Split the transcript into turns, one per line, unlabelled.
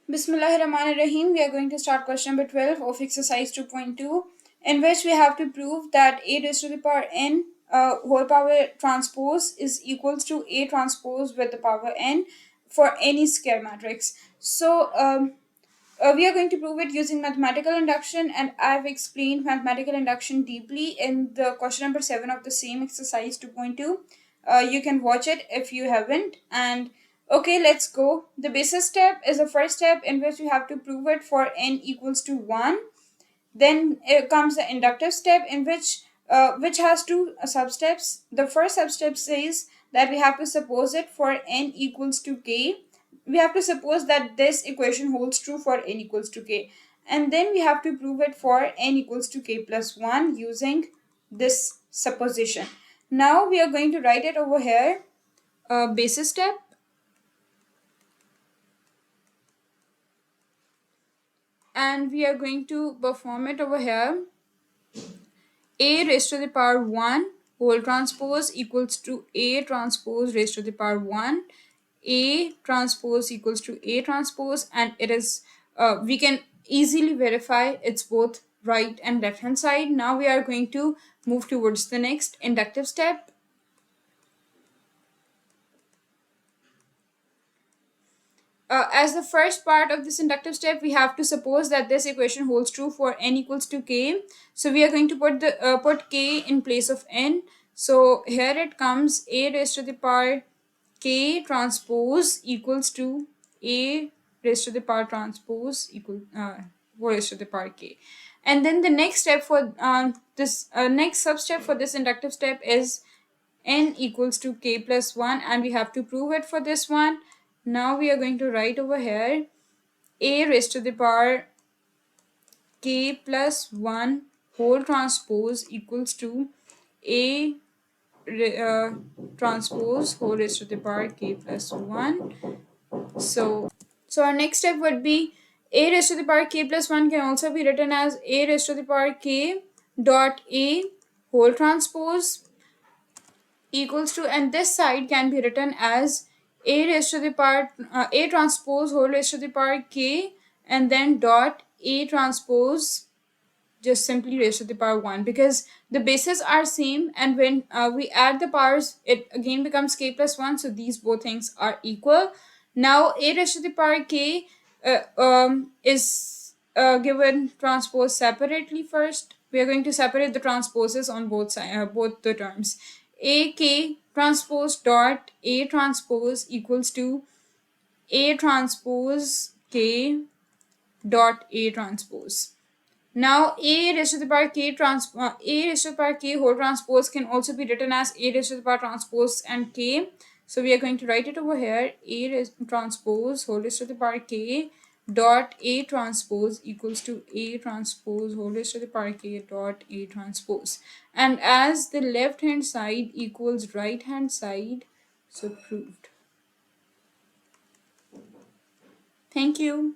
Bismillahirrahmanirrahim. We are going to start question number 12 of exercise 2.2, in which we have to prove that a raised to the power n whole power transpose is equals to a transpose with the power n for any square matrix. So we are going to prove it using mathematical induction, and I've explained mathematical induction deeply in the question number 7 of the same exercise 2.2. You can watch it if you haven't. And okay, let's go. The basis step is the first step in which we have to prove it for n equals to 1. Then comes the inductive step in which has two substeps. The first substep says that we have to suppose it for n equals to k. We have to suppose that this equation holds true for n equals to k, and then we have to prove it for n equals to k plus 1 using this supposition. Now we are going to write it over here. Basis step, and we are going to perform it over here. A raised to the power 1 whole transpose equals to A transpose raised to the power 1. A transpose equals to A transpose, and it is we can easily verify it's both right and left hand side. Now we are going to move towards the next inductive step. As the first part of this inductive step, we have to suppose that this equation holds true for n equals to k. So we are going to put k in place of n. So here it comes: a raised to the power k transpose equals to a raised to the power transpose equal raised to the power k. And then the next step for this next substep for this inductive step is n equals to k plus 1, and we have to prove it for this one. Now we are going to write over here a raised to the power k plus 1 whole transpose equals to a transpose whole raised to the power k plus 1. So our next step would be a raised to the power k plus 1 can also be written as a raised to the power k dot a whole transpose equals to, and this side can be written as a raised to the power a transpose whole raised to the power k, and then dot a transpose just simply raised to the power 1, because the bases are same, and when we add the powers it again becomes k plus 1, so these both things are equal. Now a raised to the power k is given transpose separately. First we are going to separate the transposes on both sides, both the terms. A k transpose dot a transpose equals to a transpose k dot a transpose. Now a raised to the power k a raised to the power k whole transpose can also be written as a raised to the power transpose and k. So we are going to write it over here: a raised transpose whole raised to the power k dot a transpose equals to a transpose whole raised to the power k dot a transpose. And as the left hand side equals right hand side, so proved. Thank you.